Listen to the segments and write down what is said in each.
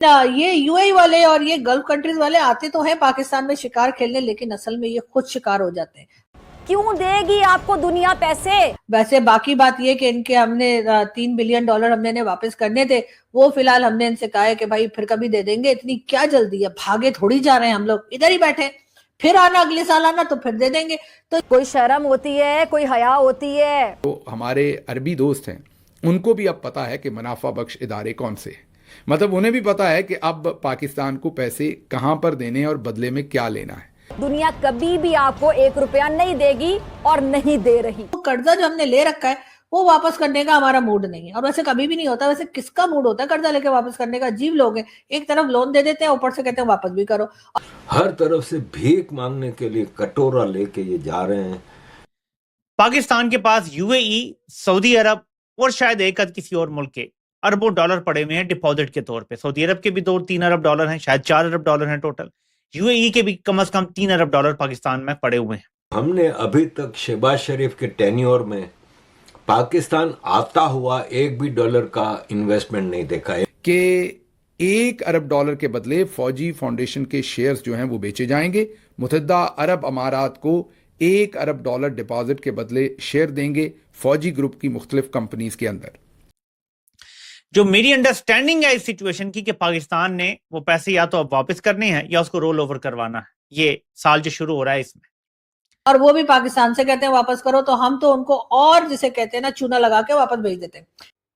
ये यूएई वाले और ये गल्फ कंट्रीज वाले आते तो हैं पाकिस्तान में शिकार खेलने, लेकिन असल में ये खुद शिकार हो जाते हैं। क्यों देगी आपको दुनिया पैसे? वैसे बाकी बात ये कि इनके हमने $3 बिलियन हमने वापस करने थे, वो फिलहाल हमने इनसे कहा है कि भाई फिर कभी दे देंगे, इतनी क्या जल्दी है, भागे थोड़ी जा रहे हैं हम लोग, इधर ही बैठे, फिर आना अगले साल आना तो फिर दे देंगे। तो कोई शर्म होती है, कोई हया होती है? तो हमारे अरबी दोस्त हैं, उनको भी अब पता है कि मुनाफा बख्श इदारे कौन से हैं। मतलब उन्हें भी पता है कि अब पाकिस्तान को पैसे कहां पर देने और बदले में क्या लेना है। दुनिया कभी भी आपको ₹1 नहीं देगी और नहीं दे रही। तो कर्जा जो हमने ले रखा है वो वापस करने का हमारा मूड नहीं है, और वैसे कभी भी नहीं होता। वैसे किसका मूड होता है कर्जा लेके वापस करने का? अजीब लोग हैं, एक तरफ लोन दे देते हैं, ऊपर से कहते हैं वापस भी करो। हर तरफ से भीख मांगने के लिए कटोरा लेके ये जा रहे हैं। पाकिस्तान के पास यूएई, सऊदी अरब और शायद एक आध किसी और मुल्क के अरबों डॉलर पड़े हुए हैं डिपॉजिट के तौर पे। सऊदी अरब के भी 2-3 अरब डॉलर हैं, शायद $4 अरब हैं टोटल। यूएई के भी कम से कम $3 अरब पाकिस्तान में पड़े हुए हैं। हमने अभी तक शहबाज शरीफ के टेन्योर में पाकिस्तान आता हुआ $1 भी का इन्वेस्टमेंट नहीं देखा है कि $1 अरब के बदले फौजी फाउंडेशन के शेयर्स जो हैं वो बेचे जाएंगे। मुत्तहिदा अरब अमारात को $1 अरब डिपॉजिट के बदले शेयर देंगे फौजी ग्रुप की मुख्तलिफ कंपनीज के अंदर। जो मेरी अंडरस्टैंडिंग है इस सिचुएशन की कि पाकिस्तान ने वो पैसे या तो अब वापस करने हैं या उसको रोल ओवर करवाना है, ये साल जो शुरू हो रहा है इसमें। और वो भी पाकिस्तान से कहते हैं वापस करो, तो हम तो उनको और जिसे कहते हैं ना चूना लगा के वापस भेज देते हैं।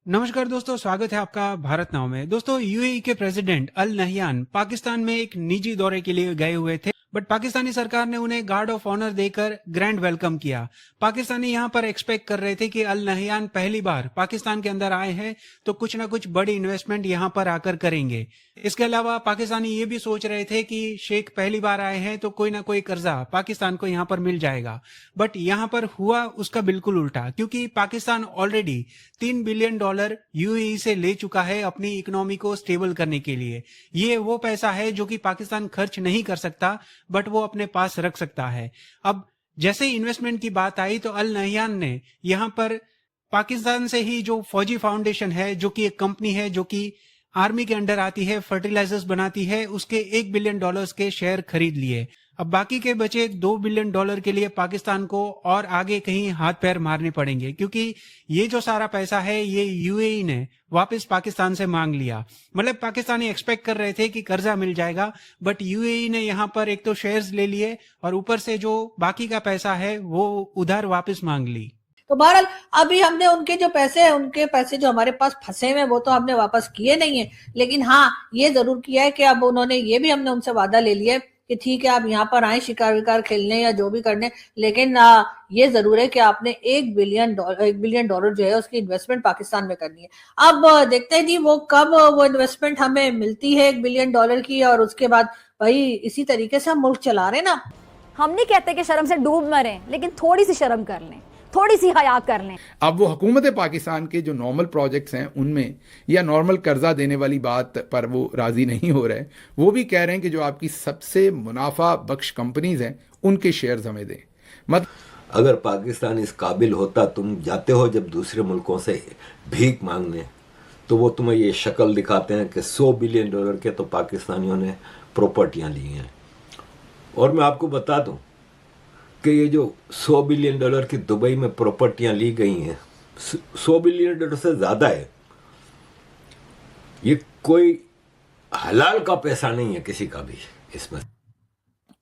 नमस्कार दोस्तों, स्वागत है आपका भारत नाउ में। दोस्तों, यूएई के प्रेसिडेंट अल नहयान पाकिस्तान में एक निजी दौरे के लिए गए हुए थे, बट पाकिस्तानी सरकार ने उन्हें गार्ड ऑफ ऑनर देकर ग्रैंड वेलकम किया। पाकिस्तानी यहां पर एक्सपेक्ट कर रहे थे कि अल नहयान पहली बार पाकिस्तान के अंदर आए हैं तो कुछ ना कुछ बड़ी इन्वेस्टमेंट यहां पर आकर करेंगे। इसके अलावा पाकिस्तानी ये भी सोच रहे थे कि शेख पहली बार आए हैं तो कोई ना कोई कर्जा पाकिस्तान को यहां पर मिल जाएगा, बट यहां पर हुआ उसका बिल्कुल उल्टा, क्योंकि पाकिस्तान ऑलरेडी $3 बिलियन यूएई से ले चुका है अपनी इकोनॉमी को स्टेबल करने के लिए। ये वो पैसा है जो कि पाकिस्तान खर्च नहीं कर सकता, बट वो अपने पास रख सकता है। अब जैसे ही इन्वेस्टमेंट की बात आई तो अल नहयान ने यहां पर पाकिस्तान से ही जो फौजी फाउंडेशन है, जो कि एक कंपनी है जो कि आर्मी के अंडर आती है, फर्टिलाइजर्स बनाती है, उसके $1 बिलियन के शेयर खरीद लिए। अब बाकी के बचे $2 बिलियन के लिए पाकिस्तान को और आगे कहीं हाथ पैर मारने पड़ेंगे, क्योंकि ये जो सारा पैसा है ये यूएई ने वापस पाकिस्तान से मांग लिया। मतलब पाकिस्तानी एक्सपेक्ट कर रहे थे कि कर्जा मिल जाएगा, बट यूएई ने यहाँ पर एक तो शेयर्स ले लिए और ऊपर से जो बाकी का पैसा है वो उधार वापस मांग ली। तो बहरहाल अभी हमने उनके जो पैसे हैं, उनके पैसे जो हमारे पास फंसे हुए वो तो हमने वापस किए नहीं है, लेकिन हाँ ये जरूर किया है कि अब उन्होंने ये भी हमने उनसे वादा ले लिया है कि ठीक है आप यहाँ पर आए शिकार विकार खेलने या जो भी करने, लेकिन ये जरूर है कि आपने $1 बिलियन जो है उसकी इन्वेस्टमेंट पाकिस्तान में करनी है। अब देखते हैं जी वो कब वो इन्वेस्टमेंट हमें मिलती है $1 बिलियन की, और उसके बाद भाई इसी तरीके से हम मुल्क चला रहे ना। हम नहीं कहते कि शर्म से डूब मरें, लेकिन थोड़ी सी शर्म कर लें, थोड़ी सी हया कर लें। अब वो हुकूमत पाकिस्तान के जो नॉर्मल प्रोजेक्ट्स हैं उनमें या नॉर्मल कर्जा देने वाली बात पर वो राजी नहीं हो रहे। वो भी कह रहे हैं कि जो आपकी सबसे मुनाफा बख्श कंपनीज हैं उनके शेयर्स हमें दें। अगर पाकिस्तान इस काबिल होता, तुम जाते हो जब दूसरे मुल्कों से भीख मांगने, तो वो तुम्हें ये शक्ल दिखाते हैं कि $100 बिलियन के तो पाकिस्तानियों ने प्रॉपर्टियां ली हैं। और मैं आपको बता दूं कि ये जो $100 बिलियन की दुबई में प्रॉपर्टियां ली गई हैं, $100 बिलियन से ज्यादा है। ये कोई हलाल का पैसा नहीं है किसी का भी। इसमें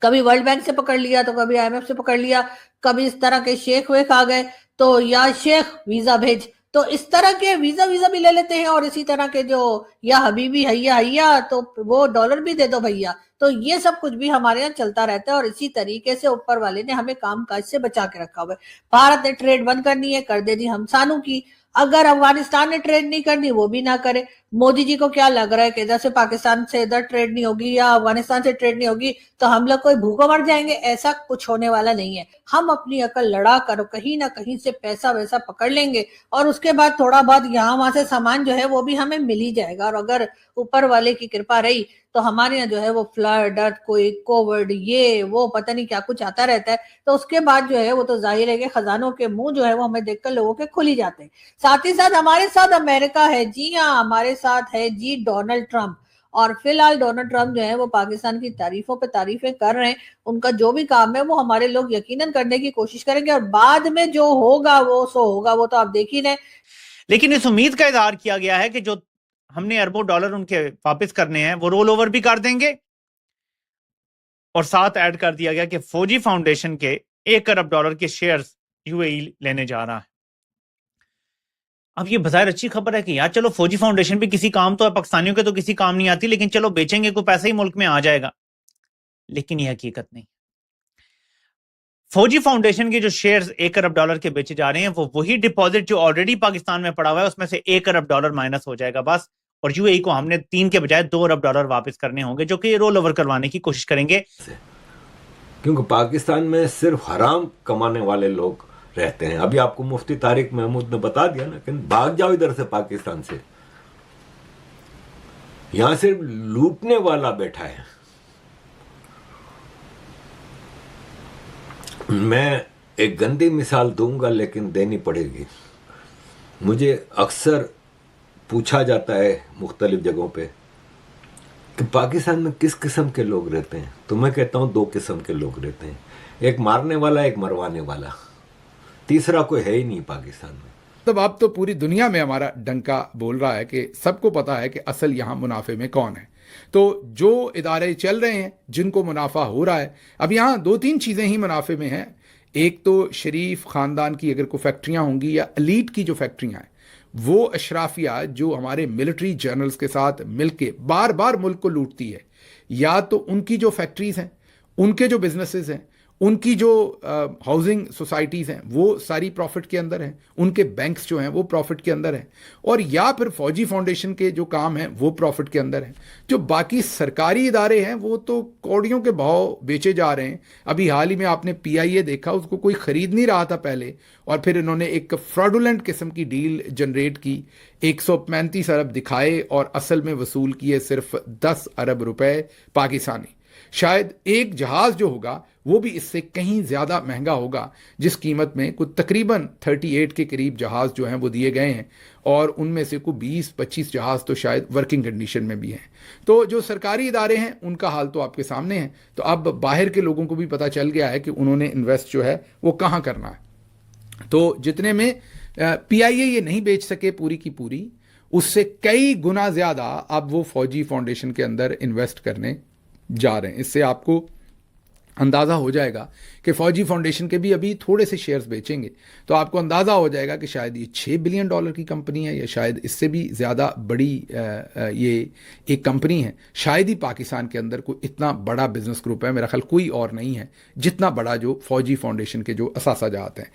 कभी वर्ल्ड बैंक से पकड़ लिया तो कभी आईएमएफ से पकड़ लिया, कभी इस तरह के शेख वेख आ गए तो या शेख वीजा भेज, तो इस तरह के वीजा भी ले लेते हैं। और इसी तरह के जो या हबीबी हैया हैया तो वो डॉलर भी दे दो भैया, तो ये सब कुछ भी हमारे यहाँ चलता रहता है। और इसी तरीके से ऊपर वाले ने हमें काम काज से बचा के रखा हुआ है। भारत ने ट्रेड बंद करनी है, कर दे दी हमसानों की। अगर अफगानिस्तान ने ट्रेड नहीं करनी वो भी ना करे। मोदी जी को क्या लग रहा है कि इधर से पाकिस्तान से इधर ट्रेड नहीं होगी या अफगानिस्तान से ट्रेड नहीं होगी तो हम लोग कोई भूखों मर जाएंगे? ऐसा कुछ होने वाला नहीं है। हम अपनी अकल लड़ा कर कहीं ना कहीं से पैसा वैसा पकड़ लेंगे और उसके बाद थोड़ा बहुत यहाँ वहां से सामान जो है वो भी हमें मिल ही जाएगा। और अगर ऊपर वाले की कृपा रही तो हमारे यहाँ जो है वो फ्लड, कोई कोविड, ये वो पता नहीं क्या कुछ आता रहता है, तो उसके बाद जो है वो तो जाहिर है कि खजानों के मुंह जो है वो हमें देखकर लोगों के खुल ही जाते हैं। साथ ही साथ हमारे साथ अमेरिका है, जी हाँ हमारे साथ है जी डोनाल्ड ट्रंप। और फिलहाल डोनाल्ड ट्रंप जो है वो पाकिस्तान की तारीफों पे तारीफें कर रहे हैं। उनका जो भी काम है वो हमारे लोग यकीनन करने की कोशिश करेंगे, और बाद में जो होगा वो सो होगा, वो तो आप देख ही रहे। लेकिन इस उम्मीद का इजहार किया गया है कि जो हमने अरबों डॉलर उनके वापस करने हैं वो रोल ओवर भी कर देंगे, और साथ ऐड कर दिया गया कि फौजी फाउंडेशन के 1 अरब डॉलर के शेयर्स यूएई लेने जा रहा है। अब ये बजाय अच्छी खबर है कि यार चलो फौजी फाउंडेशन भी किसी काम तो है, पाकिस्तानियों के तो किसी काम नहीं आती, लेकिन चलो बेचेंगे, कोई पैसा ही मुल्क में आ जाएगा। लेकिन ये हकीकत नहीं। फौजी फाउंडेशन के जो शेयर्स 1 अरब डॉलर के बेचे जा रहे हैं वो वही डिपॉजिट जो ऑलरेडी पाकिस्तान में पड़ा हुआ है उसमें से 1 अरब डॉलर माइनस हो जाएगा बस, और यूएई को हमने 3 के बजाय 2 अरब डॉलर वापस करने होंगे, जो कि रोल ओवर करवाने की कोशिश करेंगे। क्योंकि पाकिस्तान में सिर्फ हराम कमाने वाले लोग रहते हैं। अभी आपको मुफ्ती तारिक महमूद ने बता दिया ना कि भाग जाओ इधर से, पाकिस्तान से। यहां सिर्फ लूटने वाला बैठा है। मैं एक गंदी मिसाल दूंगा लेकिन देनी पड़ेगी। मुझे अक्सर पूछा जाता है मुख्तलिफ जगहों पे कि पाकिस्तान में किस किस्म के लोग रहते हैं, तो मैं कहता हूं 2 किस्म के लोग रहते हैं, एक मारने वाला, एक मरवाने वाला, तीसरा कोई है ही नहीं पाकिस्तान में। तब अब तो पूरी दुनिया में हमारा डंका बोल रहा है कि सबको पता है कि असल यहाँ मुनाफे में कौन है। तो जो इदारे चल रहे हैं जिनको मुनाफा हो रहा है, अब यहाँ 2-3 चीज़ें ही मुनाफे में हैं। एक तो शरीफ ख़ानदान की अगर कोई फैक्ट्रियाँ होंगी या एलीट की जो फैक्ट्रियाँ हैं, वो अशराफिया जो हमारे मिलिट्री जर्नल्स के साथ मिलके बार बार मुल्क को लूटती है, या तो उनकी जो फैक्ट्रीज़ हैं, उनके जो बिजनेसेस हैं, उनकी जो हाउसिंग सोसाइटीज़ हैं वो सारी प्रॉफिट के अंदर हैं, उनके बैंक्स जो हैं वो प्रॉफिट के अंदर हैं, और या फिर फौजी फाउंडेशन के जो काम हैं वो प्रॉफिट के अंदर हैं। जो बाकी सरकारी इदारे हैं वो तो कौड़ियों के भाव बेचे जा रहे हैं। अभी हाल ही में आपने पीआईए देखा, उसको कोई ख़रीद नहीं रहा था पहले, और फिर इन्होंने एक फ्रॉडुलेंट किस्म की डील जनरेट की, 135 अरब दिखाए और असल में वसूल किए सिर्फ 10 अरब रुपए पाकिस्तानी। शायद एक जहाज़ जो होगा वो भी इससे कहीं ज़्यादा महंगा होगा, जिस कीमत में कुछ तकरीबन 38 के करीब जहाज़ जो हैं वो दिए गए हैं, और उनमें से कुछ 20-25 जहाज़ तो शायद वर्किंग कंडीशन में भी हैं। तो जो सरकारी इदारे हैं उनका हाल तो आपके सामने है। तो अब बाहर के लोगों को भी पता चल गया है कि उन्होंने इन्वेस्ट जो है वो कहाँ करना है। तो जितने में पीआईए ये नहीं बेच सके पूरी की पूरी, उससे कई गुना ज़्यादा अब वो फौजी फाउंडेशन के अंदर इन्वेस्ट करने जा रहे हैं। इससे आपको अंदाज़ा हो जाएगा कि फौजी फाउंडेशन के भी अभी थोड़े से शेयर्स बेचेंगे, तो आपको अंदाज़ा हो जाएगा कि शायद ये $6 बिलियन की कंपनी है, या शायद इससे भी ज़्यादा बड़ी ये एक कंपनी है। शायद ही पाकिस्तान के अंदर कोई इतना बड़ा बिजनेस ग्रुप है, मेरा ख्याल कोई और नहीं है जितना बड़ा जो फौजी फाउंडेशन के जो असासाजात हैं।